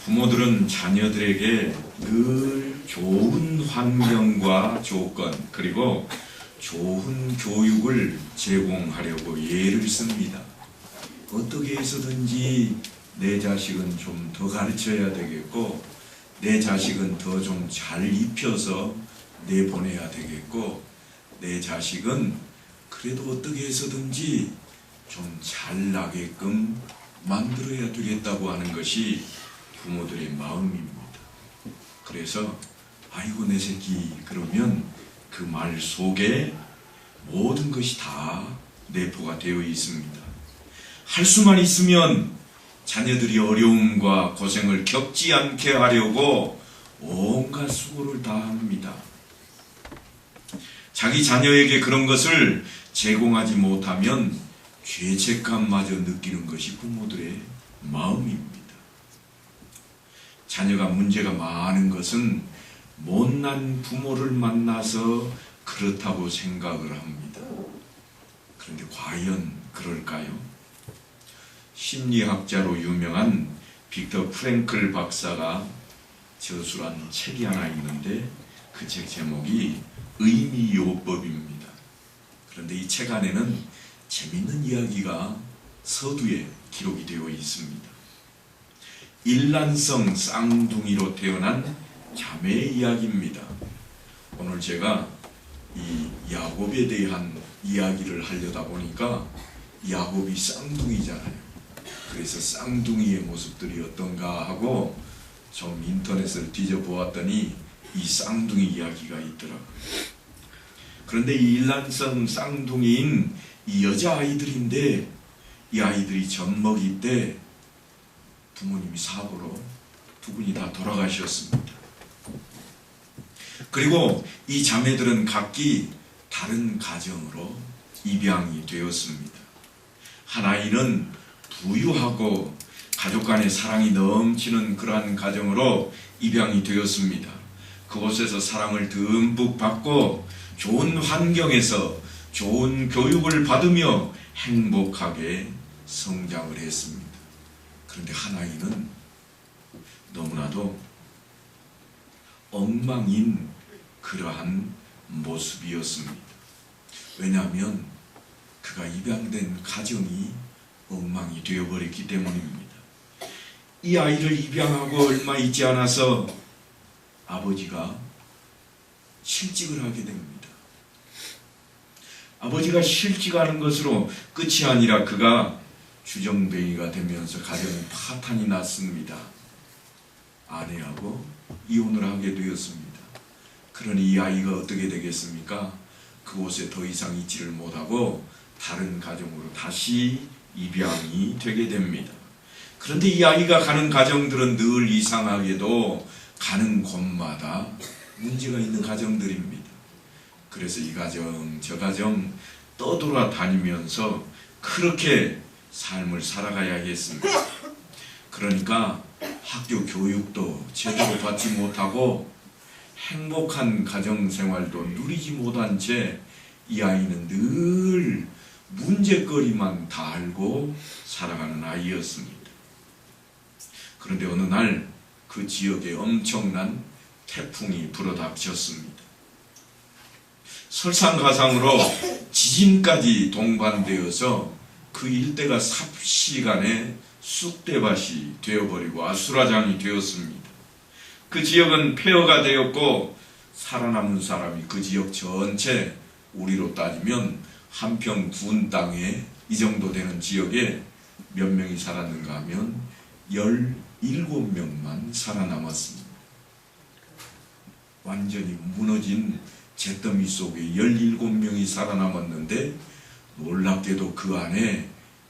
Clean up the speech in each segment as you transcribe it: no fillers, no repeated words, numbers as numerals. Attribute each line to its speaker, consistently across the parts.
Speaker 1: 부모들은 자녀들에게 늘 좋은 환경과 조건 그리고 좋은 교육을 제공하려고 애를 씁니다. 어떻게 해서든지 내 자식은 좀 더 가르쳐야 되겠고, 내 자식은 더 좀 잘 입혀서 내보내야 되겠고, 내 자식은 그래도 어떻게 해서든지 좀 잘나게끔 만들어야 되겠다고 하는 것이 부모들의 마음입니다. 그래서 아이고 내 새끼 그러면 그 말 속에 모든 것이 다 내포가 되어 있습니다. 할 수만 있으면 자녀들이 어려움과 고생을 겪지 않게 하려고 온갖 수고를 다 합니다. 자기 자녀에게 그런 것을 제공하지 못하면 죄책감마저 느끼는 것이 부모들의 마음입니다. 자녀가 문제가 많은 것은 못난 부모를 만나서 그렇다고 생각을 합니다. 그런데 과연 그럴까요? 심리학자로 유명한 빅터 프랭클 박사가 저술한 책이 하나 있는데 그 책 제목이 의미요법입니다. 그런데 이 책 안에는 재밌는 이야기가 서두에 기록이 되어 있습니다. 일란성 쌍둥이로 태어난 자매의 이야기입니다. 오늘 제가 이 야곱에 대한 이야기를 하려다 보니까 야곱이 쌍둥이잖아요. 그래서 쌍둥이의 모습들이 어떤가 하고 좀 인터넷을 뒤져보았더니 이 쌍둥이 이야기가 있더라고요. 그런데 이 일란성 쌍둥이인 이 여자아이들인데 이 아이들이 젖먹이 때 부모님이 사고로 두 분이 다 돌아가셨습니다. 그리고 이 자매들은 각기 다른 가정으로 입양이 되었습니다. 한 아이는 부유하고 가족 간의 사랑이 넘치는 그러한 가정으로 입양이 되었습니다. 그곳에서 사랑을 듬뿍 받고 좋은 환경에서 좋은 교육을 받으며 행복하게 성장을 했습니다. 그런데 한 아이는 너무나도 엉망인 그러한 모습이었습니다. 왜냐하면 그가 입양된 가정이 엉망이 되어버렸기 때문입니다. 이 아이를 입양하고 얼마 있지 않아서 아버지가 실직을 하게 됩니다. 아버지가 실직하는 것으로 끝이 아니라 그가 주정뱅이가 되면서 가정이 파탄이 났습니다. 아내하고 이혼을 하게 되었습니다. 그러니 이 아이가 어떻게 되겠습니까? 그곳에 더 이상 있지를 못하고 다른 가정으로 다시 입양이 되게 됩니다. 그런데 이 아이가 가는 가정들은 늘 이상하게도 가는 곳마다 문제가 있는 가정들입니다. 그래서 이 가정 저 가정 떠돌아다니면서 그렇게 삶을 살아가야겠습니다. 그러니까 학교 교육도 제대로 받지 못하고 행복한 가정생활도 누리지 못한 채 이 아이는 늘 문제거리만 달고 살아가는 아이였습니다. 그런데 어느 날 그 지역에 엄청난 태풍이 불어닥쳤습니다. 설상가상으로 지진까지 동반되어서 그 일대가 삽시간에 쑥대밭이 되어버리고 아수라장이 되었습니다. 그 지역은 폐허가 되었고 살아남은 사람이 그 지역 전체, 우리로 따지면 한평 군 땅에 이 정도 되는 지역에 몇 명이 살았는가 하면 17명만 살아남았습니다. 완전히 무너진 잿더미 속에 17명이 살아남았는데 놀랍게도 그 안에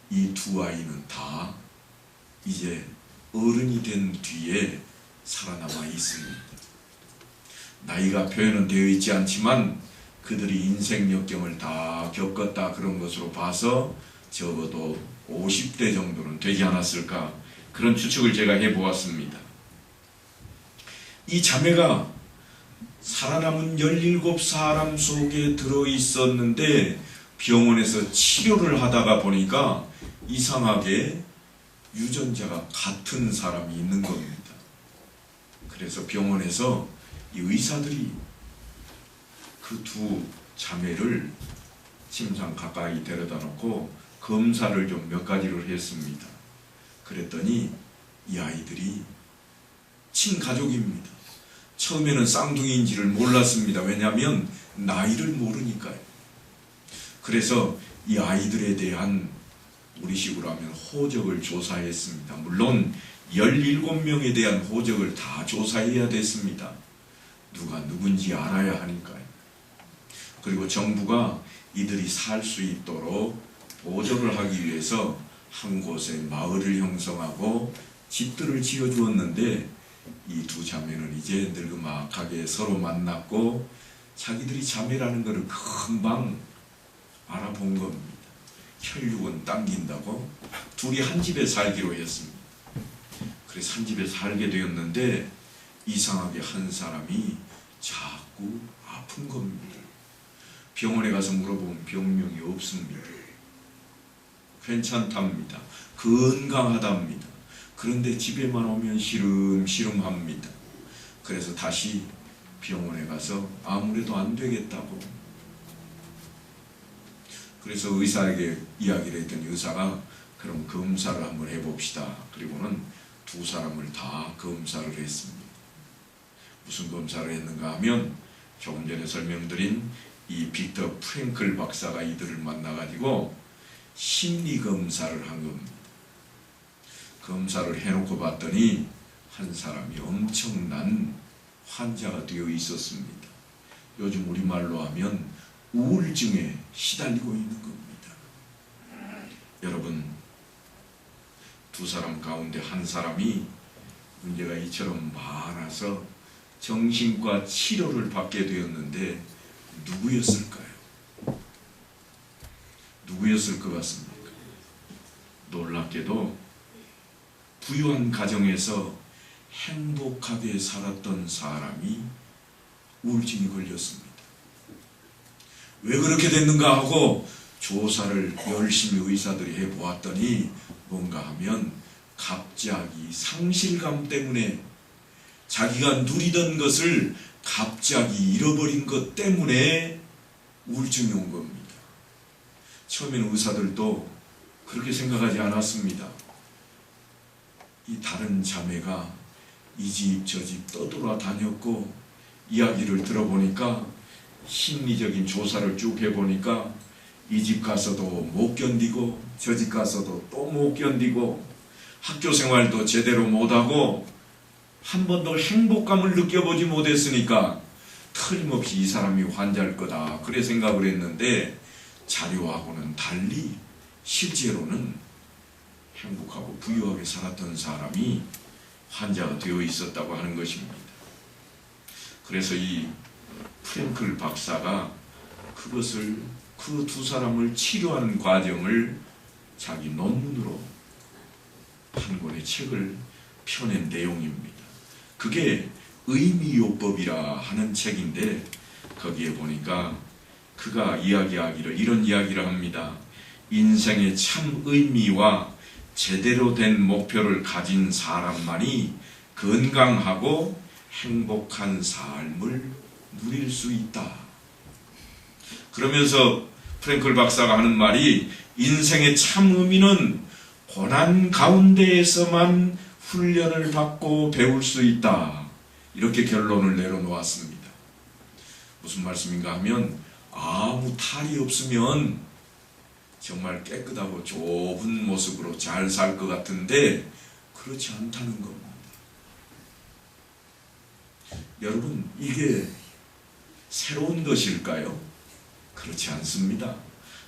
Speaker 1: 이 두 아이는 다 이제 어른이 된 뒤에 살아남아 있습니다. 나이가 표현은 되어 있지 않지만 그들이 인생 역경을 다 겪었다 그런 것으로 봐서 적어도 50대 정도는 되지 않았을까 그런 추측을 제가 해보았습니다. 이 자매가 살아남은 17사람 속에 들어있었는데 병원에서 치료를 하다가 보니까 이상하게 유전자가 같은 사람이 있는 겁니다. 그래서 병원에서 이 의사들이 그 두 자매를 침상 가까이 데려다 놓고 검사를 좀 몇 가지를 했습니다. 그랬더니 이 아이들이 친가족입니다. 처음에는 쌍둥이인지를 몰랐습니다. 왜냐하면 나이를 모르니까요. 그래서 이 아이들에 대한 우리식으로 하면 호적을 조사했습니다. 물론 17명에 대한 호적을 다 조사해야 됐습니다. 누가 누군지 알아야 하니까요. 그리고 정부가 이들이 살 수 있도록 보조를 하기 위해서 한 곳에 마을을 형성하고 집들을 지어주었는데 이 두 자매는 이제 늙음악하게 서로 만났고 자기들이 자매라는 것을 금방 알아본 겁니다. 혈육은 당긴다고 둘이 한 집에 살기로 했습니다. 그래서 한 집에 살게 되었는데 이상하게 한 사람이 자꾸 아픈 겁니다. 병원에 가서 물어보면 병명이 없습니다. 괜찮답니다. 건강하답니다. 그런데 집에만 오면 시름시름합니다. 그래서 다시 병원에 가서 아무래도 안 되겠다고. 그래서 의사에게 이야기를 했더니 의사가 그럼 검사를 한번 해봅시다. 그리고는 두 사람을 다 검사를 했습니다. 무슨 검사를 했는가 하면 조금 전에 설명드린 이 빅터 프랭클 박사가 이들을 만나가지고 심리검사를 한 겁니다. 검사를 해놓고 봤더니 한 사람이 엄청난 환자가 되어 있었습니다. 요즘 우리말로 하면 우울증에 시달리고 있는 겁니다. 여러분, 두 사람 가운데 한 사람이 문제가 이처럼 많아서 정신과 치료를 받게 되었는데 누구였을까요? 누구였을 것 같습니까? 놀랍게도 부유한 가정에서 행복하게 살았던 사람이 우울증이 걸렸습니다. 왜 그렇게 됐는가 하고 조사를 열심히 의사들이 해보았더니 뭔가 하면 갑자기 상실감 때문에 자기가 누리던 것을 갑자기 잃어버린 것 때문에 우울증이 온 겁니다. 처음에는 의사들도 그렇게 생각하지 않았습니다. 이 다른 자매가 이 집 저 집 떠돌아다녔고 이야기를 들어보니까 심리적인 조사를 쭉 해보니까 이 집 가서도 못 견디고 저 집 가서도 또 못 견디고 학교 생활도 제대로 못하고 한 번도 행복감을 느껴보지 못했으니까 틀림없이 이 사람이 환자일 거다 그래 생각을 했는데 자료하고는 달리 실제로는 행복하고 부유하게 살았던 사람이 환자가 되어 있었다고 하는 것입니다. 그래서 이 프랭클 박사가 그것을 그 두 사람을 치료하는 과정을 자기 논문으로 한 권의 책을 펴낸 내용입니다. 그게 의미요법이라 하는 책인데 거기에 보니까 그가 이야기하기를 이런 이야기를 합니다. 인생의 참 의미와 제대로 된 목표를 가진 사람만이 건강하고 행복한 삶을 누릴 수 있다. 그러면서 프랭클 박사가 하는 말이 인생의 참 의미는 고난 가운데에서만 훈련을 받고 배울 수 있다. 이렇게 결론을 내려놓았습니다. 무슨 말씀인가 하면 아무 탈이 없으면 정말 깨끗하고 좋은 모습으로 잘 살 것 같은데 그렇지 않다는 겁니다. 여러분, 이게 새로운 것일까요? 그렇지 않습니다.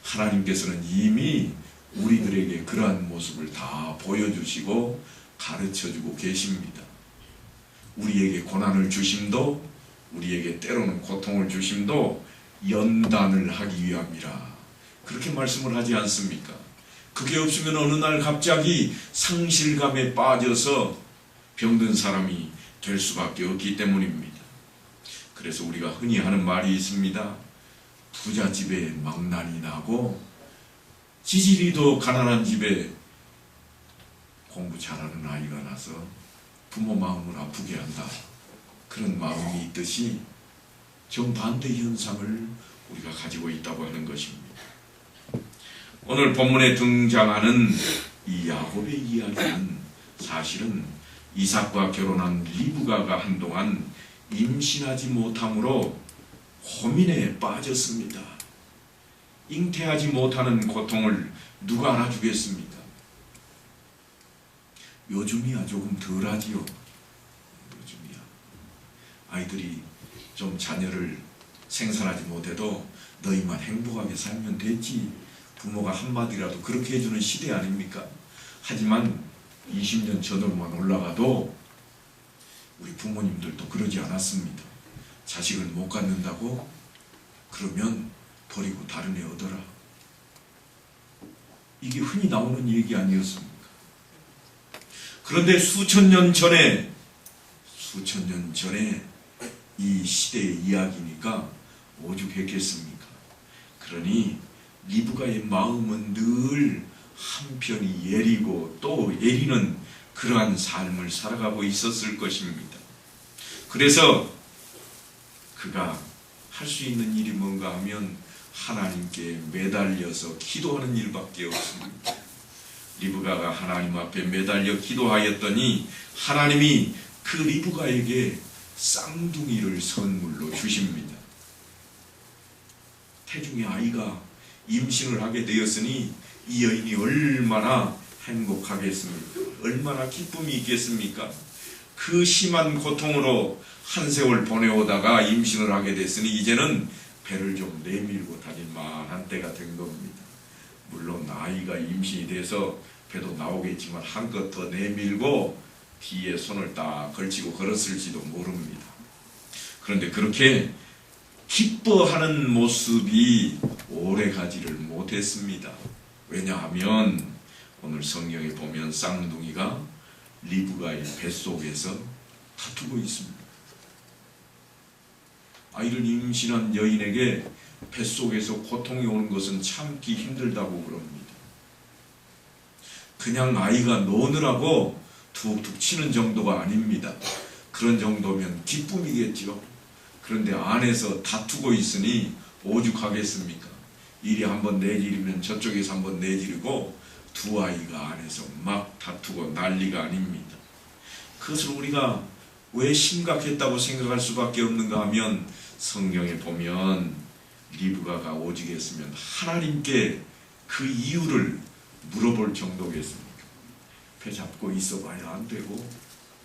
Speaker 1: 하나님께서는 이미 우리들에게 그러한 모습을 다 보여주시고 가르쳐주고 계십니다. 우리에게 고난을 주심도 우리에게 때로는 고통을 주심도 연단을 하기 위함이라 그렇게 말씀을 하지 않습니까? 그게 없으면 어느 날 갑자기 상실감에 빠져서 병든 사람이 될 수밖에 없기 때문입니다. 그래서 우리가 흔히 하는 말이 있습니다. 부잣집에 망난이 나고 지질이 더 가난한 집에 공부 잘하는 아이가 나서 부모 마음을 아프게 한다. 그런 마음이 있듯이 정반대 현상을 우리가 가지고 있다고 하는 것입니다. 오늘 본문에 등장하는 이 야곱의 이야기는 사실은 이삭과 결혼한 리브가가 한동안 임신하지 못함으로 고민에 빠졌습니다. 잉태하지 못하는 고통을 누가 알아주겠습니까? 요즘이야 조금 덜하지요. 요즘이야 아이들이 좀 자녀를 생산하지 못해도 너희만 행복하게 살면 되지, 부모가 한마디라도 그렇게 해주는 시대 아닙니까? 하지만 20년 전으로만 올라가도 우리 부모님들도 그러지 않았습니다. 자식을 못 갖는다고? 그러면 버리고 다른 애 얻어라. 이게 흔히 나오는 얘기 아니었습니까? 그런데 수천 년 전에 이 시대의 이야기니까 오죽했겠습니까? 그러니 리브가의 마음은 늘 한편이 예리고 또 예리는 그러한 삶을 살아가고 있었을 것입니다. 그래서 그가 할 수 있는 일이 뭔가 하면 하나님께 매달려서 기도하는 일밖에 없습니다. 리브가가 하나님 앞에 매달려 기도하였더니 하나님이 그 리브가에게 쌍둥이를 선물로 주십니다. 태중의 아이가 임신을 하게 되었으니 이 여인이 얼마나 행복하겠습니까? 얼마나 기쁨이 있겠습니까? 그 심한 고통으로 한 세월 보내오다가 임신을 하게 됐으니 이제는 배를 좀 내밀고 다닐 만한 때가 된 겁니다. 물론 아이가 임신이 돼서 배도 나오겠지만 한껏 더 내밀고 뒤에 손을 딱 걸치고 걸었을지도 모릅니다. 그런데 그렇게 기뻐하는 모습이 오래 가지를 못했습니다. 왜냐하면 오늘 성경에 보면 쌍둥이가 리브가의 뱃속에서 다투고 있습니다. 아이를 임신한 여인에게 뱃속에서 고통이 오는 것은 참기 힘들다고 그럽니다. 그냥 아이가 노느라고 툭툭 치는 정도가 아닙니다. 그런 정도면 기쁨이겠죠. 그런데 안에서 다투고 있으니 오죽하겠습니까? 이리 한번 내지르면 저쪽에서 한번 내지르고 두 아이가 안에서 막 다투고 난리가 아닙니다. 그것을 우리가 왜 심각했다고 생각할 수밖에 없는가 하면 성경에 보면 리브가가 오직했으면 하나님께 그 이유를 물어볼 정도겠습니까? 배 잡고 있어봐야 안 되고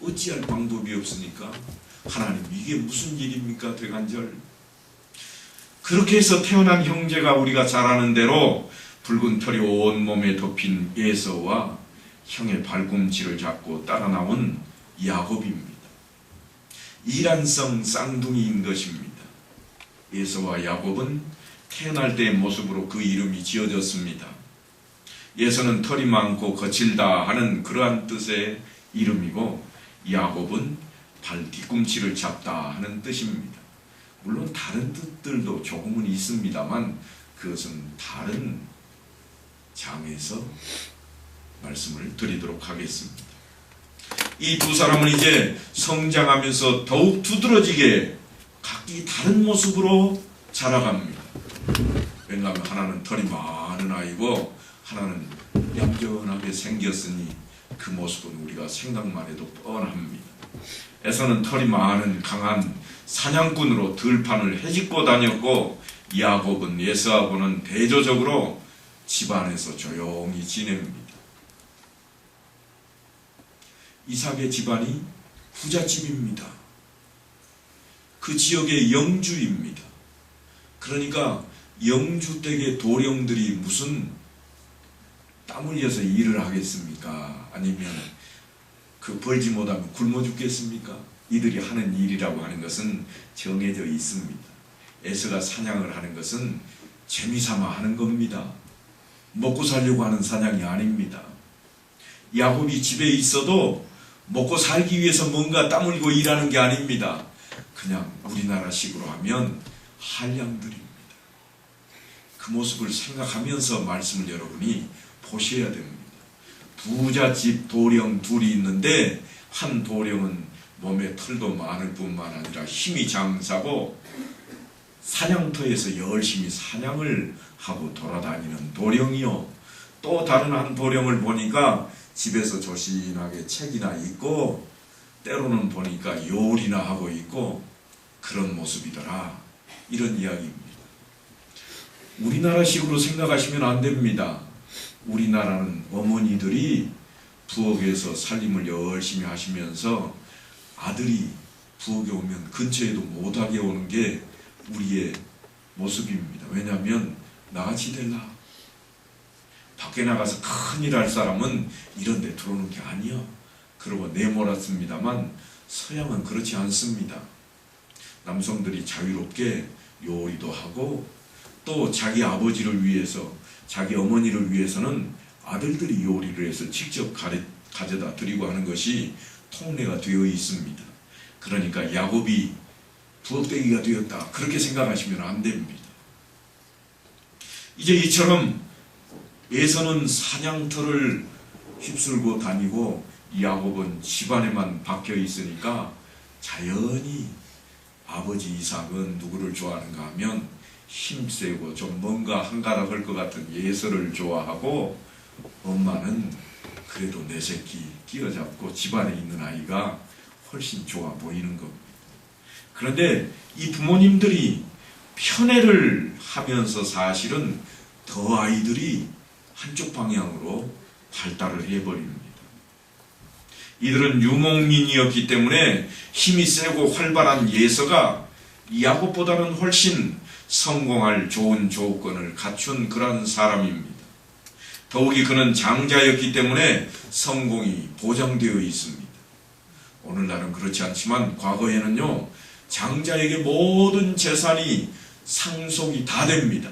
Speaker 1: 어찌할 방법이 없으니까 하나님 이게 무슨 일입니까? 대간절. 그렇게 해서 태어난 형제가 우리가 잘 아는 대로 붉은 털이 온몸에 덮인 에서와 형의 발꿈치를 잡고 따라 나온 야곱입니다. 이란성 쌍둥이인 것입니다. 에서와 야곱은 태어날 때의 모습으로 그 이름이 지어졌습니다. 에서는 털이 많고 거칠다 하는 그러한 뜻의 이름이고 야곱은 발 뒤꿈치를 잡다 하는 뜻입니다. 물론 다른 뜻들도 조금은 있습니다만 그것은 다른 장에서 말씀을 드리도록 하겠습니다. 이 두 사람은 이제 성장하면서 더욱 두드러지게 각기 다른 모습으로 자라갑니다. 왜냐하면 하나는 털이 많은 아이고 하나는 얌전하게 생겼으니 그 모습은 우리가 생각만 해도 뻔합니다. 에서는 털이 많은 강한 사냥꾼으로 들판을 헤집고 다녔고 야곱은 에서하고는 대조적으로 집안에서 조용히 지냅니다. 이삭의 집안이 부잣집입니다. 그 지역의 영주입니다. 그러니까 영주댁의 도령들이 무슨 땀 흘려서 일을 하겠습니까? 아니면 그 벌지 못하면 굶어 죽겠습니까? 이들이 하는 일이라고 하는 것은 정해져 있습니다. 에서가 사냥을 하는 것은 재미삼아 하는 겁니다. 먹고 살려고 하는 사냥이 아닙니다. 야곱이 집에 있어도 먹고 살기 위해서 뭔가 땀 흘리고 일하는 게 아닙니다. 그냥 우리나라식으로 하면 한량들입니다. 그 모습을 생각하면서 말씀을 여러분이 보셔야 됩니다. 부잣집 도령 둘이 있는데 한 도령은 몸에 털도 많을 뿐만 아니라 힘이 장사고 사냥터에서 열심히 사냥을 하고 돌아다니는 도령이요. 또 다른 한 도령을 보니까 집에서 조신하게 책이나 읽고 때로는 보니까 요리나 하고 있고 그런 모습이더라. 이런 이야기입니다. 우리나라식으로 생각하시면 안 됩니다. 우리나라는 어머니들이 부엌에서 살림을 열심히 하시면서 아들이 부엌에 오면 근처에도 못하게 오는 게 우리의 모습입니다. 왜냐하면 나같이 될라. 밖에 나가서 큰일 할 사람은 이런 데 들어오는 게 아니야. 그러고 내몰았습니다만 서양은 그렇지 않습니다. 남성들이 자유롭게 요리도 하고 또 자기 아버지를 위해서 자기 어머니를 위해서는 아들들이 요리를 해서 직접 가져다 드리고 하는 것이 통례가 되어 있습니다. 그러니까 야곱이 부엌대기가 되었다 그렇게 생각하시면 안 됩니다. 이제 이처럼 에서는 사냥터를 휩쓸고 다니고 야곱은 집안에만 박혀 있으니까 자연히 아버지 이삭은 누구를 좋아하는가 하면 힘세고 좀 뭔가 한가닥 할 것 같은 예서를 좋아하고 엄마는 그래도 내 새끼 끼어잡고 집안에 있는 아이가 훨씬 좋아 보이는 겁니다. 그런데 이 부모님들이 편애를 하면서 사실은 더 아이들이 한쪽 방향으로 발달을 해버립니다. 이들은 유목민이었기 때문에 힘이 세고 활발한 예서가 야곱보다는 훨씬 성공할 좋은 조건을 갖춘 그런 사람입니다. 더욱이 그는 장자였기 때문에 성공이 보장되어 있습니다. 오늘날은 그렇지 않지만 과거에는요, 장자에게 모든 재산이 상속이 다 됩니다.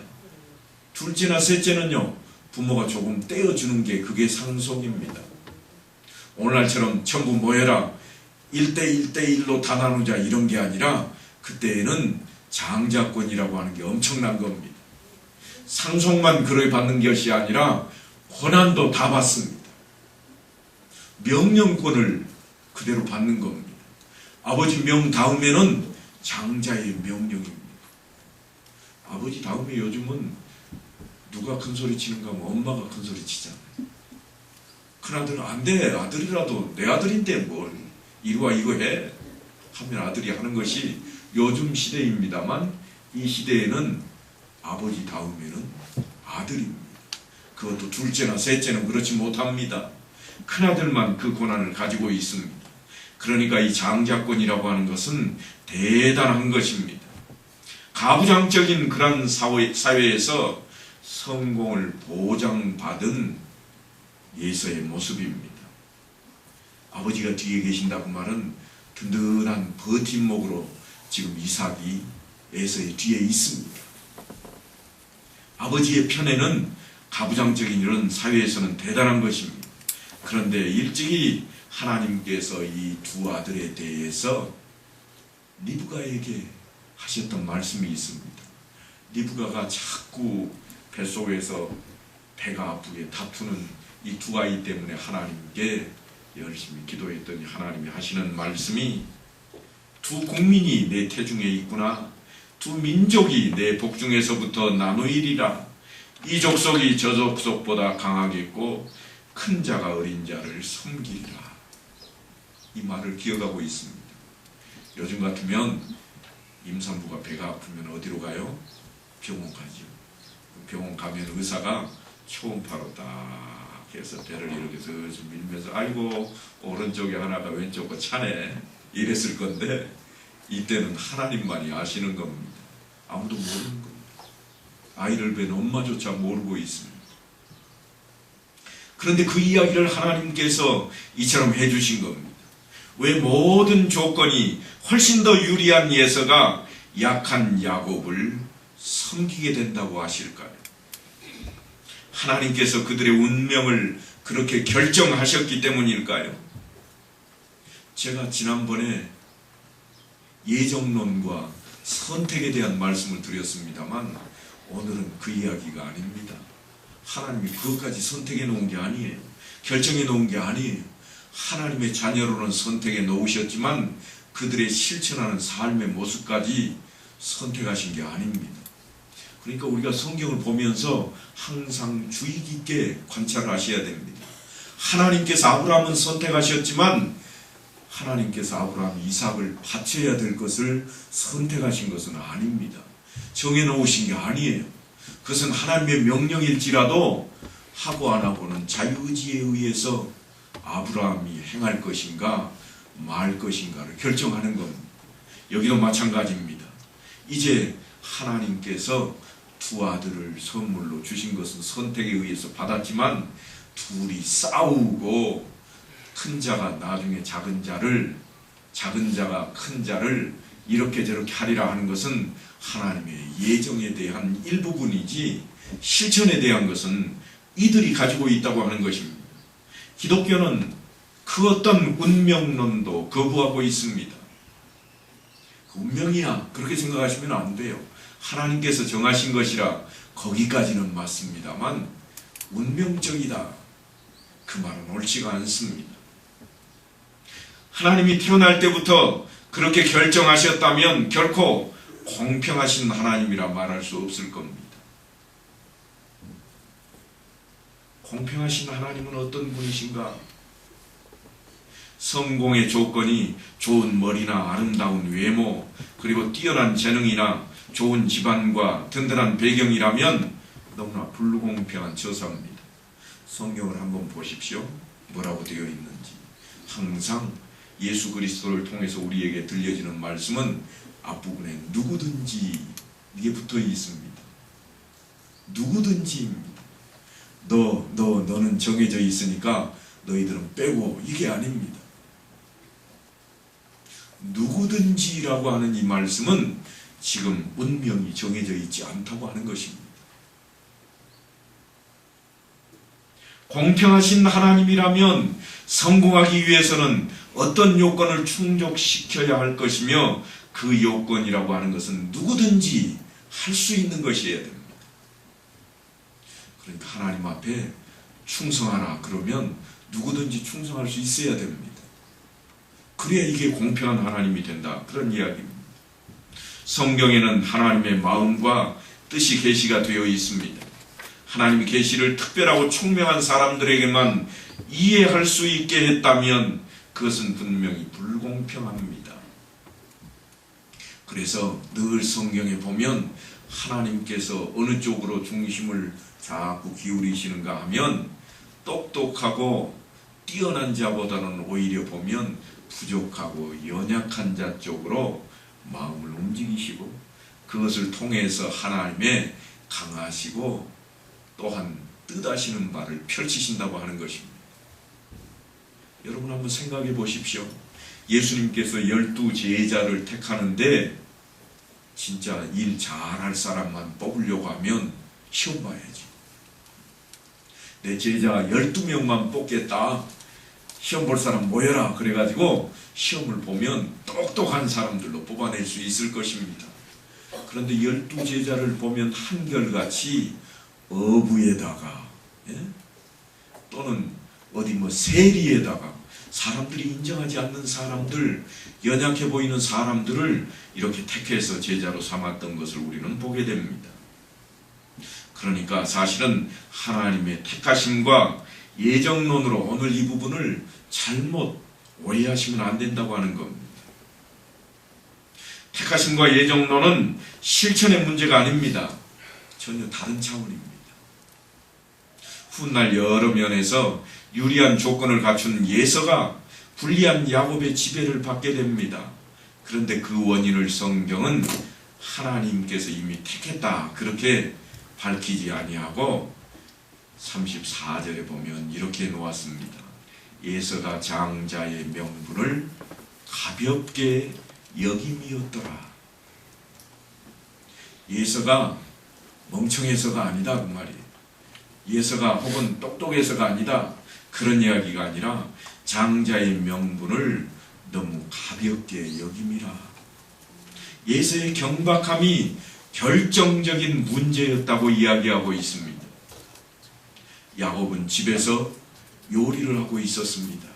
Speaker 1: 둘째나 셋째는요, 부모가 조금 떼어주는 게 그게 상속입니다. 오늘날처럼 전부 모여라 1대1로 다 나누자 이런 게 아니라 그때에는 장자권이라고 하는 게 엄청난 겁니다. 상속만 그래 받는 것이 아니라 권한도 다 받습니다. 명령권을 그대로 받는 겁니다. 아버지 명 다음에는 장자의 명령입니다. 아버지 다음에 요즘은 누가 큰 소리 치는가 하면 엄마가 큰 소리 치잖아요. 큰아들은 안 돼. 아들이라도 내 아들인데 뭘 이리와 이거 해 하면 아들이 하는 것이 요즘 시대입니다만 이 시대에는 아버지 다음에는 아들입니다. 그것도 둘째나 셋째는 그렇지 못합니다. 큰아들만 그 권한을 가지고 있습니다. 그러니까 이 장자권이라고 하는 것은 대단한 것입니다. 가부장적인 그런 사회에서 성공을 보장받은 예서의 모습입니다. 아버지가 뒤에 계신다고 말은 든든한 버팀목으로 지금 이삭이 에서의 뒤에 있습니다. 아버지의 편에는 가부장적인 이런 사회에서는 대단한 것입니다. 그런데 일찍이 하나님께서 이 두 아들에 대해서 리브가에게 하셨던 말씀이 있습니다. 리브가가 자꾸 뱃속에서 배가 아프게 다투는 이 두 아이 때문에 하나님께 열심히 기도했더니 하나님이 하시는 말씀이 두 국민이 내 태중에 있구나. 두 민족이 내 복중에서부터 나누이리라. 이 족속이 저 족속보다 강하겠고 큰 자가 어린 자를 섬기리라. 이 말을 기억하고 있습니다. 요즘 같으면 임산부가 배가 아프면 어디로 가요? 병원 가죠. 병원 가면 의사가 초음파로 딱 해서 배를 이렇게 슬슬 밀면서 아이고 오른쪽에 하나가 왼쪽 거 차네 이랬을 건데 이때는 하나님만이 아시는 겁니다. 아무도 모르는 겁니다. 아이를 뵌 엄마조차 모르고 있습니다. 그런데 그 이야기를 하나님께서 이처럼 해주신 겁니다. 왜 모든 조건이 훨씬 더 유리한 예서가 약한 야곱을 섬기게 된다고 하실까요? 하나님께서 그들의 운명을 그렇게 결정하셨기 때문일까요? 제가 지난번에 예정론과 선택에 대한 말씀을 드렸습니다만 오늘은 그 이야기가 아닙니다. 하나님이 그것까지 선택해 놓은 게 아니에요. 결정해 놓은 게 아니에요. 하나님의 자녀로는 선택에 놓으셨지만 그들의 실천하는 삶의 모습까지 선택하신 게 아닙니다. 그러니까 우리가 성경을 보면서 항상 주의 깊게 관찰을 하셔야 됩니다. 하나님께서 아브라함은 선택하셨지만 하나님께서 아브라함 이삭을 바쳐야 될 것을 선택하신 것은 아닙니다. 정해놓으신 게 아니에요. 그것은 하나님의 명령일지라도 하고 안 하고는 자유의지에 의해서 아브라함이 행할 것인가 말 것인가를 결정하는 겁니다. 여기도 마찬가지입니다. 이제 하나님께서 두 아들을 선물로 주신 것은 선택에 의해서 받았지만 둘이 싸우고 큰 자가 나중에 작은 자가 큰 자를 이렇게 저렇게 하리라 하는 것은 하나님의 예정에 대한 일부분이지 실천에 대한 것은 이들이 가지고 있다고 하는 것입니다. 기독교는 그 어떤 운명론도 거부하고 있습니다. 운명이야 그렇게 생각하시면 안 돼요. 하나님께서 정하신 것이라 거기까지는 맞습니다만 운명적이다 그 말은 옳지가 않습니다. 하나님이 태어날 때부터 그렇게 결정하셨다면 결코 공평하신 하나님이라 말할 수 없을 겁니다. 공평하신 하나님은 어떤 분이신가? 성공의 조건이 좋은 머리나 아름다운 외모 그리고 뛰어난 재능이나 좋은 집안과 든든한 배경이라면 너무나 불공평한 처사입니다. 성경을 한번 보십시오. 뭐라고 되어 있는지. 항상 예수 그리스도를 통해서 우리에게 들려지는 말씀은 앞부분에 누구든지 이게 붙어 있습니다. 누구든지입니다. 너는 정해져 있으니까 너희들은 빼고 이게 아닙니다. 누구든지라고 하는 이 말씀은 지금 운명이 정해져 있지 않다고 하는 것입니다. 공평하신 하나님이라면 성공하기 위해서는 어떤 요건을 충족시켜야 할 것이며 그 요건이라고 하는 것은 누구든지 할 수 있는 것이어야 됩니다. 그러니까 하나님 앞에 충성하라 그러면 누구든지 충성할 수 있어야 됩니다. 그래야 이게 공평한 하나님이 된다 그런 이야기입니다. 성경에는 하나님의 마음과 뜻이 계시가 되어 있습니다. 하나님의 계시를 특별하고 총명한 사람들에게만 이해할 수 있게 했다면 그것은 분명히 불공평합니다. 그래서 늘 성경에 보면 하나님께서 어느 쪽으로 중심을 자꾸 기울이시는가 하면 똑똑하고 뛰어난 자보다는 오히려 보면 부족하고 연약한 자 쪽으로 마음을 움직이시고 그것을 통해서 하나님의 강하시고 또한 뜻하시는 바를 펼치신다고 하는 것입니다. 여러분 한번 생각해 보십시오. 예수님께서 12 제자를 택하는데 진짜 일 잘할 사람만 뽑으려고 하면 시험 봐야지. 내 제자 12명만 뽑겠다. 시험 볼 사람 모여라. 그래가지고 시험을 보면 똑똑한 사람들로 뽑아낼 수 있을 것입니다. 그런데 12 제자를 보면 한결같이 어부에다가 또는 어디 세리에다가 사람들이 인정하지 않는 사람들, 연약해 보이는 사람들을 이렇게 택해서 제자로 삼았던 것을 우리는 보게 됩니다. 그러니까 사실은 하나님의 택하심과 예정론으로 오늘 이 부분을 잘못 오해하시면 안 된다고 하는 겁니다. 택하심과 예정론은 실천의 문제가 아닙니다. 전혀 다른 차원입니다. 훗날 여러 면에서 유리한 조건을 갖춘 예서가 불리한 야곱의 지배를 받게 됩니다. 그런데 그 원인을 성경은 하나님께서 이미 택했다 그렇게 밝히지 아니하고 34절에 보면 이렇게 놓았습니다. 예서가 장자의 명분을 가볍게 여김이었더라. 예서가 멍청해서가 아니다 그 말이에요. 예서가 혹은 똑똑해서가 아니다 그런 이야기가 아니라 장자의 명분을 너무 가볍게 여김이라. 예서의 경박함이 결정적인 문제였다고 이야기하고 있습니다. 야곱은 집에서 요리를 하고 있었습니다.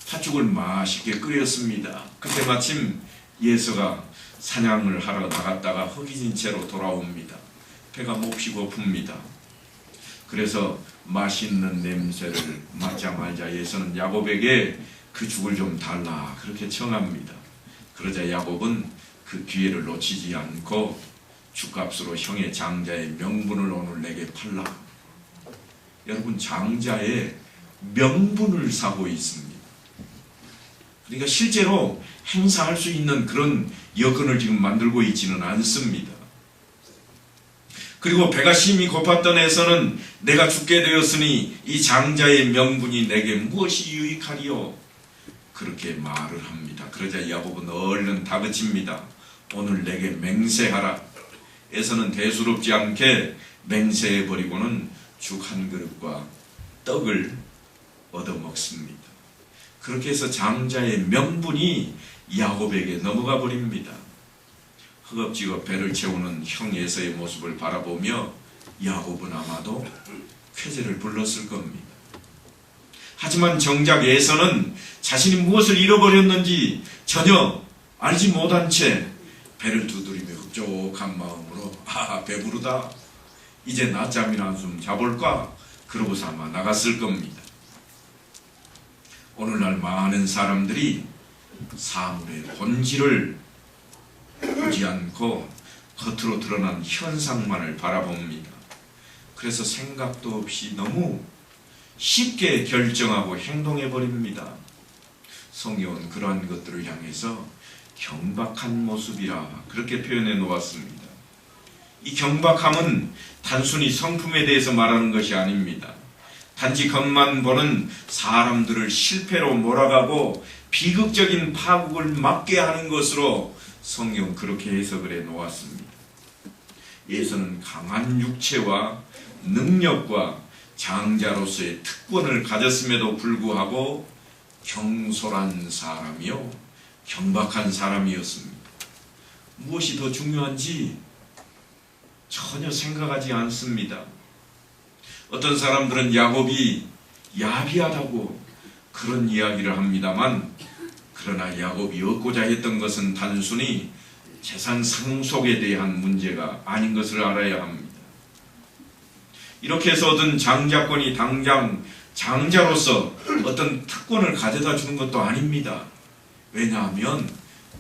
Speaker 1: 팥죽을 맛있게 끓였습니다. 그때 마침 예수가 사냥을 하러 나갔다가 허기진 채로 돌아옵니다. 배가 몹시 고픕니다. 그래서 맛있는 냄새를 맡자마자 예수는 야곱에게 그 죽을 좀 달라 그렇게 청합니다. 그러자 야곱은 그 기회를 놓치지 않고 죽값으로 형의 장자의 명분을 오늘 내게 팔라. 여러분, 장자의 명분을 사고 있습니다. 그러니까 실제로 행사할 수 있는 그런 여건을 지금 만들고 있지는 않습니다. 그리고 배가 심히 고팠던 에서는 내가 죽게 되었으니 이 장자의 명분이 내게 무엇이 유익하리요? 그렇게 말을 합니다. 그러자 야곱은 얼른 다그칩니다. 오늘 내게 맹세하라. 에서는 대수롭지 않게 맹세해버리고는 죽 한 그릇과 떡을 얻어먹습니다. 그렇게 해서 장자의 명분이 야곱에게 넘어가 버립니다. 허겁지겁 배를 채우는 형 에서의 모습을 바라보며 야곱은 아마도 쾌재를 불렀을 겁니다. 하지만 정작 에서는 자신이 무엇을 잃어버렸는지 전혀 알지 못한 채 배를 두드리며 흡족한 마음으로 배부르다. 이제 낮잠이나 한숨 자볼까? 그러고서 아마 나갔을 겁니다. 오늘날 많은 사람들이 사물의 본질을 보지 않고 겉으로 드러난 현상만을 바라봅니다. 그래서 생각도 없이 너무 쉽게 결정하고 행동해버립니다. 성경은 그러한 것들을 향해서 경박한 모습이라 그렇게 표현해 놓았습니다. 이 경박함은 단순히 성품에 대해서 말하는 것이 아닙니다. 단지 겉만 보는 사람들을 실패로 몰아가고 비극적인 파국을 맞게 하는 것으로 성경 그렇게 해석을 해 놓았습니다. 예수는 강한 육체와 능력과 장자로서의 특권을 가졌음에도 불구하고 경솔한 사람이요, 경박한 사람이었습니다. 무엇이 더 중요한지 전혀 생각하지 않습니다. 어떤 사람들은 야곱이 야비하다고 그런 이야기를 합니다만, 그러나 야곱이 얻고자 했던 것은 단순히 재산 상속에 대한 문제가 아닌 것을 알아야 합니다. 이렇게 해서 얻은 장자권이 당장 장자로서 어떤 특권을 가져다 주는 것도 아닙니다. 왜냐하면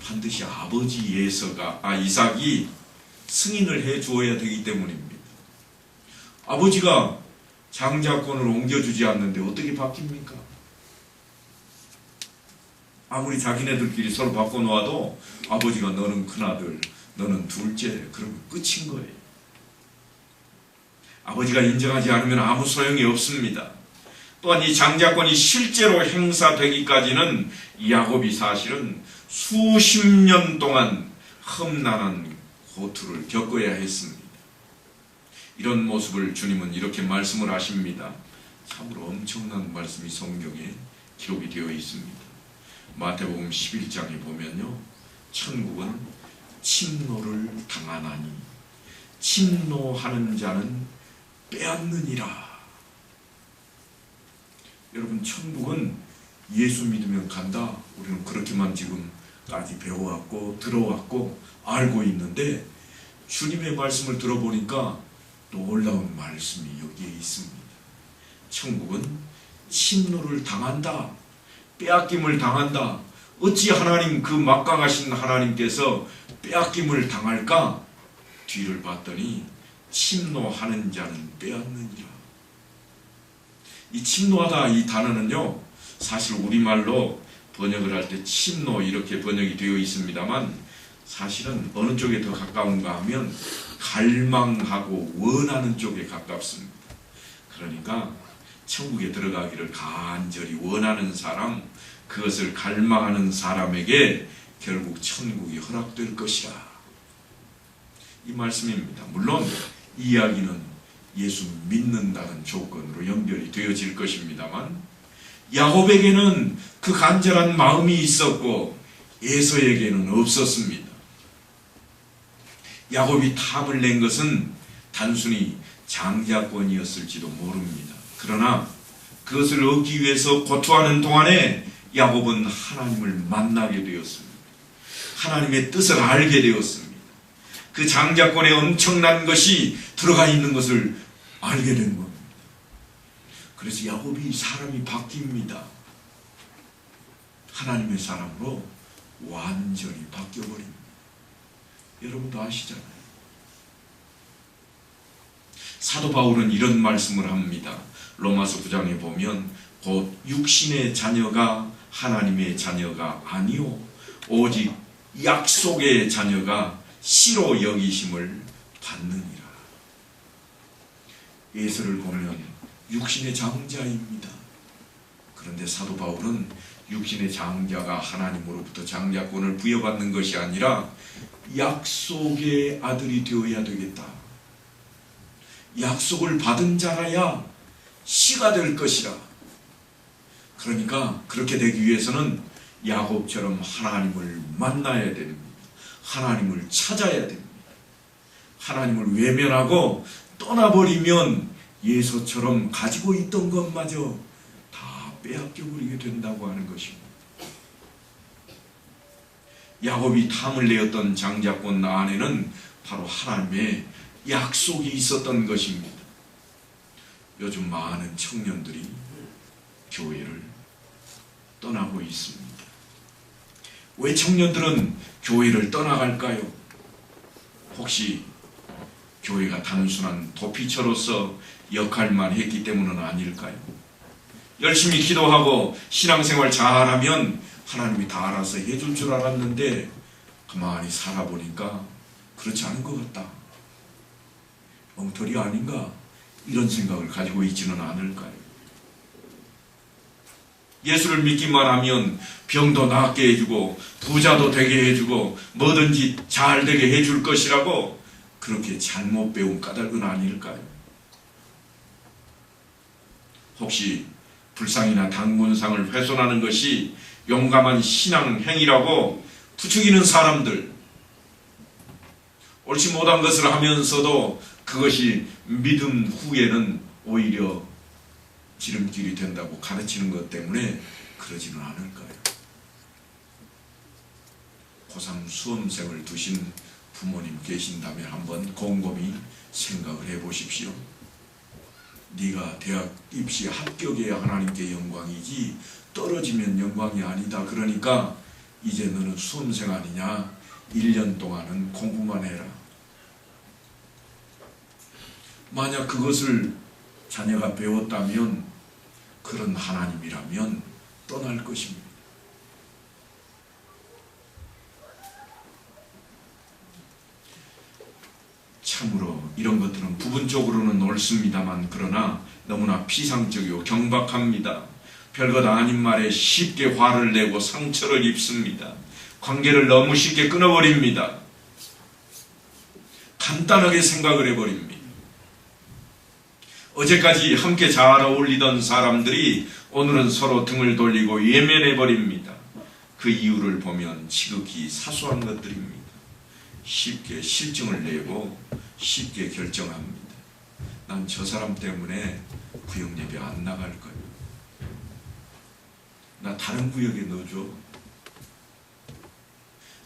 Speaker 1: 반드시 아버지 이삭이 승인을 해 주어야 되기 때문입니다. 아버지가 장자권을 옮겨주지 않는데 어떻게 바뀝니까? 아무리 자기네들끼리 서로 바꿔놓아도 아버지가 너는 큰아들, 너는 둘째, 그러면 끝인 거예요. 아버지가 인정하지 않으면 아무 소용이 없습니다. 또한 이 장자권이 실제로 행사되기까지는 야곱이 사실은 수십 년 동안 험난한 고투를 겪어야 했습니다. 이런 모습을 주님은 이렇게 말씀을 하십니다. 참으로 엄청난 말씀이 성경에 기록이 되어 있습니다. 마태복음 11장에 보면요, 천국은 침노를 당하나니 침노하는 자는 빼앗느니라. 여러분, 천국은 예수 믿으면 간다. 우리는 그렇게만 지금까지 배워왔고 들어왔고 알고 있는데, 주님의 말씀을 들어보니까 놀라운 말씀이 여기에 있습니다. 천국은 침노를 당한다, 빼앗김을 당한다. 어찌 하나님, 그 막강하신 하나님께서 빼앗김을 당할까? 뒤를 봤더니 침노하는 자는 빼앗느니라. 이 침노하다, 이 단어는요, 사실 우리말로 번역을 할 때 침노 이렇게 번역이 되어 있습니다만, 사실은 어느 쪽에 더 가까운가 하면 갈망하고 원하는 쪽에 가깝습니다. 그러니까 천국에 들어가기를 간절히 원하는 사람, 그것을 갈망하는 사람에게 결국 천국이 허락될 것이라, 이 말씀입니다. 물론 이 이야기는 예수 믿는다는 조건으로 연결이 되어질 것입니다만, 야곱에게는 그 간절한 마음이 있었고 에서에게는 없었습니다. 야곱이 탐을 낸 것은 단순히 장자권이었을지도 모릅니다. 그러나 그것을 얻기 위해서 고투하는 동안에 야곱은 하나님을 만나게 되었습니다. 하나님의 뜻을 알게 되었습니다. 그 장자권에 엄청난 것이 들어가 있는 것을 알게 된 겁니다. 그래서 야곱이 사람이 바뀝니다. 하나님의 사람으로 완전히 바뀌어버립니다. 여러분도 아시잖아요. 사도 바울은 이런 말씀을 합니다. 로마서 9장에 보면 곧 육신의 자녀가 하나님의 자녀가 아니요 오직 약속의 자녀가 씨로 여기심을 받느니라. 예수를 보면 육신의 장자입니다. 그런데 사도 바울은 육신의 장자가 하나님으로부터 장자권을 부여받는 것이 아니라 약속의 아들이 되어야 되겠다. 약속을 받은 자라야 씨가 될 것이라. 그러니까 그렇게 되기 위해서는 야곱처럼 하나님을 만나야 됩니다. 하나님을 찾아야 됩니다. 하나님을 외면하고 떠나버리면 예수처럼 가지고 있던 것마저 다 빼앗겨버리게 된다고 하는 것입니다. 야곱이 탐을 내었던 장자권 안에는 바로 하나님의 약속이 있었던 것입니다. 요즘 많은 청년들이 교회를 떠나고 있습니다. 왜 청년들은 교회를 떠나갈까요? 혹시 교회가 단순한 도피처로서 역할만 했기 때문은 아닐까요? 열심히 기도하고 신앙생활 잘하면 하나님이 다 알아서 해줄 줄 알았는데 가만히 살아보니까 그렇지 않은 것 같다. 엉터리 아닌가? 이런 생각을 가지고 있지는 않을까요? 예수를 믿기만 하면 병도 낫게 해주고 부자도 되게 해주고 뭐든지 잘 되게 해줄 것이라고 그렇게 잘못 배운 까닭은 아닐까요? 혹시 불상이나 당군상을 훼손하는 것이 용감한 신앙 행위라고 부추기는 사람들, 옳지 못한 것을 하면서도 그것이 믿음 후에는 오히려 지름길이 된다고 가르치는 것 때문에 그러지는 않을까요? 고3 수험생을 두신 부모님 계신다면 한번 곰곰이 생각을 해보십시오. 네가 대학 입시 합격해야 하나님께 영광이지 떨어지면 영광이 아니다. 그러니까 이제 너는 수험생 아니냐? 1년 동안은 공부만 해라. 만약 그것을 자녀가 배웠다면 그런 하나님이라면 떠날 것입니다. 참으로 이런 것들은 부분적으로는 옳습니다만 그러나 너무나 피상적이고 경박합니다. 별것 아닌 말에 쉽게 화를 내고 상처를 입습니다. 관계를 너무 쉽게 끊어버립니다. 간단하게 생각을 해버립니다. 어제까지 함께 잘 어울리던 사람들이 오늘은 서로 등을 돌리고 외면해버립니다. 그 이유를 보면 지극히 사소한 것들입니다. 쉽게 실증을 내고 쉽게 결정합니다. 난 저 사람 때문에 구역예배 안 나갈 거야. 나 다른 구역에 넣어줘.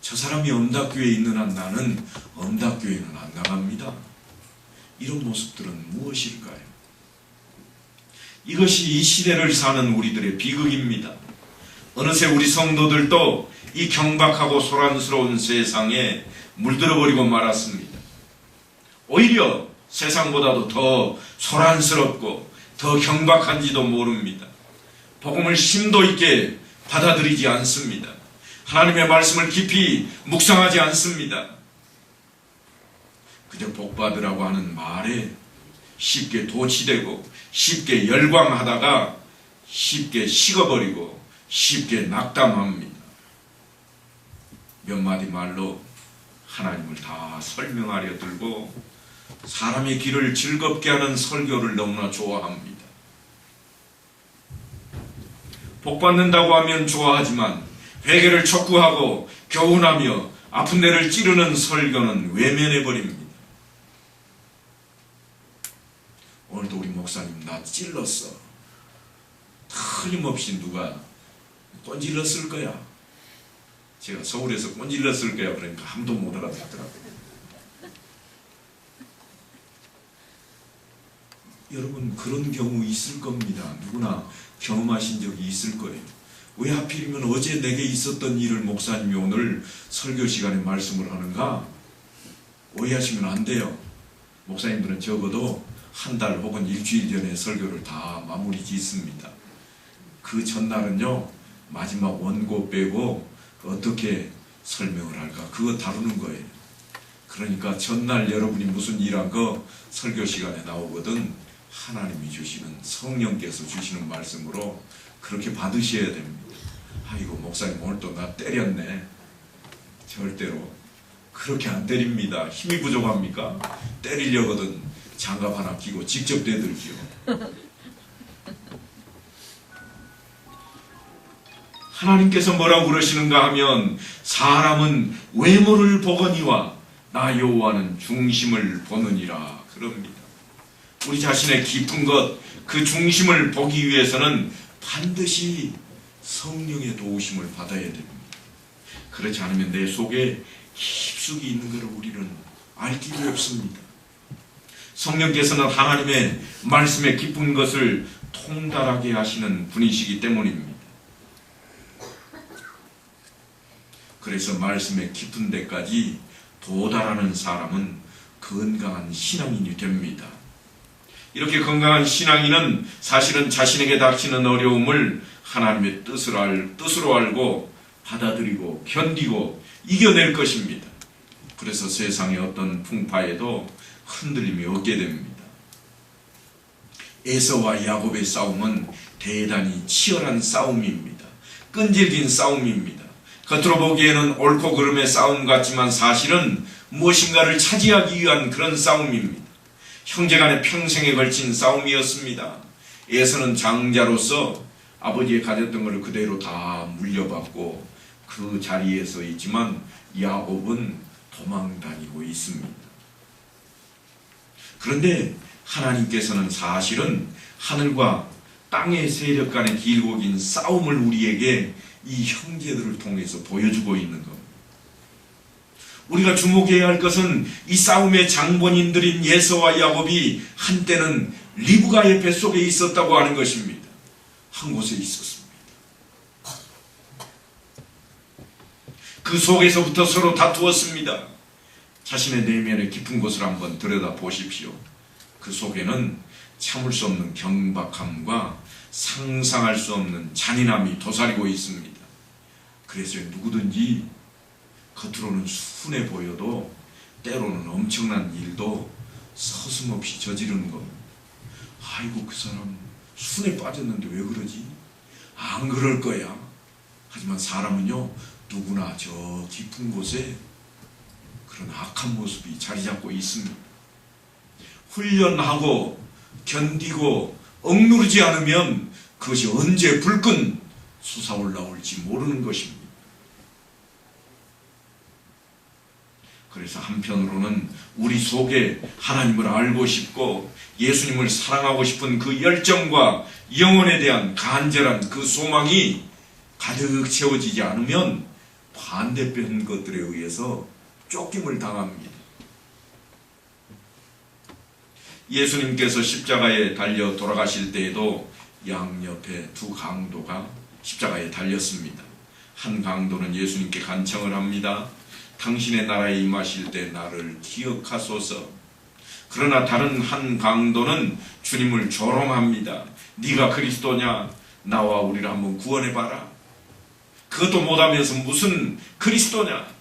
Speaker 1: 저 사람이 엄다교회에 있는 한 나는 엄다교회는 안 나갑니다. 이런 모습들은 무엇일까요? 이것이 이 시대를 사는 우리들의 비극입니다. 어느새 우리 성도들도 이 경박하고 소란스러운 세상에 물들어버리고 말았습니다. 오히려 세상보다도 더 소란스럽고 더 경박한지도 모릅니다. 복음을 심도 있게 받아들이지 않습니다. 하나님의 말씀을 깊이 묵상하지 않습니다. 그저 복받으라고 하는 말에 쉽게 도취되고 쉽게 열광하다가 쉽게 식어버리고 쉽게 낙담합니다. 몇 마디 말로 하나님을 다 설명하려 들고 사람의 귀를 즐겁게 하는 설교를 너무나 좋아합니다. 복받는다고 하면 좋아하지만 회개를 촉구하고 교훈하며 아픈 데를 찌르는 설교는 외면해버립니다. 오늘도 우리 목사님 나 찔렀어. 틀림없이 누가 꼰질렀을 거야. 제가 서울에서 꼰질렀을 거야 그러니까 함도 못 알아듣더라고요. 여러분 그런 경우 있을 겁니다. 누구나 경험하신 적이 있을 거예요. 왜 하필이면 어제 내게 있었던 일을 목사님이 오늘 설교 시간에 말씀을 하는가? 오해하시면 안 돼요. 목사님들은 적어도 한 달 혹은 일주일 전에 설교를 다 마무리 짓습니다. 그 전날은요, 마지막 원고 빼고 어떻게 설명을 할까? 그거 다루는 거예요. 그러니까 전날 여러분이 무슨 일한 거 설교 시간에 나오거든 하나님이 주시는, 성령께서 주시는 말씀으로 그렇게 받으셔야 됩니다. 아이고 목사님 오늘 또 나 때렸네. 절대로 그렇게 안 때립니다. 힘이 부족합니까? 때리려거든 장갑 하나 끼고 직접 대들지요. 하나님께서 뭐라고 그러시는가 하면 사람은 외모를 보거니와 나 여호와는 중심을 보느니라 그럽니다. 우리 자신의 깊은 것, 그 중심을 보기 위해서는 반드시 성령의 도우심을 받아야 됩니다. 그렇지 않으면 내 속에 깊숙이 있는 것을 우리는 알 길이 없습니다. 성령께서는 하나님의 말씀의 깊은 것을 통달하게 하시는 분이시기 때문입니다. 그래서 말씀의 깊은 데까지 도달하는 사람은 건강한 신앙인이 됩니다. 이렇게 건강한 신앙인은 사실은 자신에게 닥치는 어려움을 하나님의 뜻으로 알고 받아들이고 견디고 이겨낼 것입니다. 그래서 세상의 어떤 풍파에도 흔들림이 없게 됩니다. 에서와 야곱의 싸움은 대단히 치열한 싸움입니다. 끈질긴 싸움입니다. 겉으로 보기에는 옳고 그름의 싸움 같지만 사실은 무엇인가를 차지하기 위한 그런 싸움입니다. 형제간의 평생에 걸친 싸움이었습니다. 에서는 장자로서 아버지의 가졌던 것을 그대로 다 물려받고 그 자리에 서 있지만 야곱은 도망다니고 있습니다. 그런데 하나님께서는 사실은 하늘과 땅의 세력 간의 길고 긴 싸움을 우리에게 이 형제들을 통해서 보여주고 있는 겁니다. 우리가 주목해야 할 것은 이 싸움의 장본인들인 에서와 야곱이 한때는 리브가의 뱃속에 있었다고 하는 것입니다. 한 곳에 있었습니다. 그 속에서부터 서로 다투었습니다. 자신의 내면의 깊은 곳을 한번 들여다보십시오. 그 속에는 참을 수 없는 경박함과 상상할 수 없는 잔인함이 도사리고 있습니다. 그래서 누구든지 겉으로는 순해 보여도 때로는 엄청난 일도 서슴없이 저지르는 겁니다. 아이고 그 사람 순에 빠졌는데 왜 그러지? 안 그럴 거야. 하지만 사람은요 누구나 저 깊은 곳에 그런 악한 모습이 자리 잡고 있습니다. 훈련하고 견디고 억누르지 않으면 그것이 언제 불끈 솟아올라올지 모르는 것입니다. 그래서 한편으로는 우리 속에 하나님을 알고 싶고 예수님을 사랑하고 싶은 그 열정과 영혼에 대한 간절한 그 소망이 가득 채워지지 않으면 반대편 것들에 의해서 쫓김을 당합니다. 예수님께서 십자가에 달려 돌아가실 때에도 양옆에 두 강도가 십자가에 달렸습니다. 한 강도는 예수님께 간청을 합니다. 당신의 나라에 임하실 때 나를 기억하소서. 그러나 다른 한 강도는 주님을 조롱합니다. 네가 그리스도냐? 나와 우리를 한번 구원해봐라. 그것도 못하면서 무슨 그리스도냐?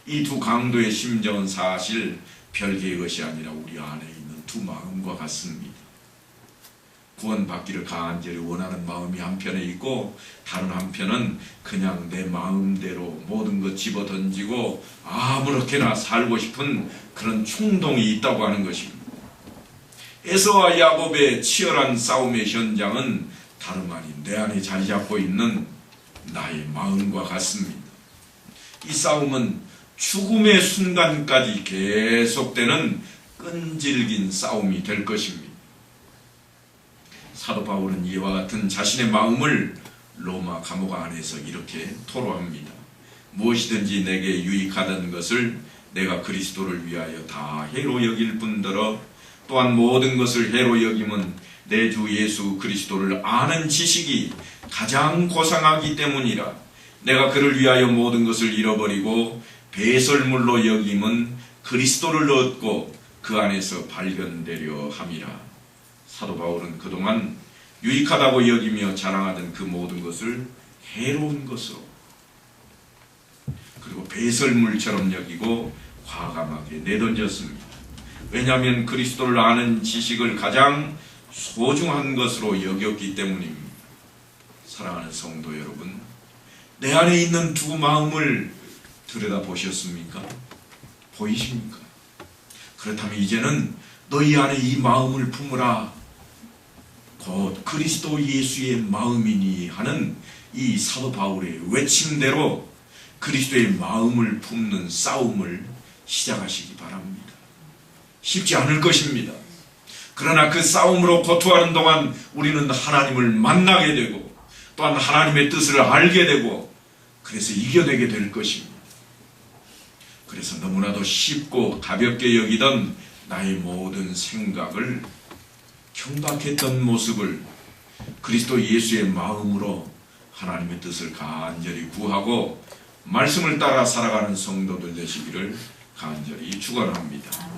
Speaker 1: 이 두 강도의 심정은 사실 별개의 것이 아니라 우리 안에 있는 두 마음과 같습니다. 구원받기를 간절히 원하는 마음이 한편에 있고 다른 한편은 그냥 내 마음대로 모든 것 집어던지고 아무렇게나 살고 싶은 그런 충동이 있다고 하는 것입니다. 에서와 야곱의 치열한 싸움의 현장은 다름 아닌 내 안에 자리 잡고 있는 나의 마음과 같습니다. 이 싸움은 죽음의 순간까지 계속되는 끈질긴 싸움이 될 것입니다. 사도 바울은 이와 같은 자신의 마음을 로마 감옥 안에서 이렇게 토로합니다. 무엇이든지 내게 유익하던 것을 내가 그리스도를 위하여 다 해로 여길 뿐더러 또한 모든 것을 해로 여김은 내 주 예수 그리스도를 아는 지식이 가장 고상하기 때문이라. 내가 그를 위하여 모든 것을 잃어버리고 배설물로 여김은 그리스도를 얻고 그 안에서 발견되려 함이라. 사도 바울은 그동안 유익하다고 여기며 자랑하던 그 모든 것을 해로운 것으로 그리고 배설물처럼 여기고 과감하게 내던졌습니다. 왜냐하면 그리스도를 아는 지식을 가장 소중한 것으로 여겼기 때문입니다. 사랑하는 성도 여러분, 내 안에 있는 두 마음을 들여다보셨습니까? 보이십니까? 그렇다면 이제는 너희 안에 이 마음을 품으라. 곧 그리스도 예수의 마음이니 하는 이 사도 바울의 외침대로 그리스도의 마음을 품는 싸움을 시작하시기 바랍니다. 쉽지 않을 것입니다. 그러나 그 싸움으로 고투하는 동안 우리는 하나님을 만나게 되고 또한 하나님의 뜻을 알게 되고 그래서 이겨내게 될 것입니다. 그래서 너무나도 쉽고 가볍게 여기던 나의 모든 생각을 경박했던 모습을 그리스도 예수의 마음으로 하나님의 뜻을 간절히 구하고 말씀을 따라 살아가는 성도들 되시기를 간절히 축원합니다.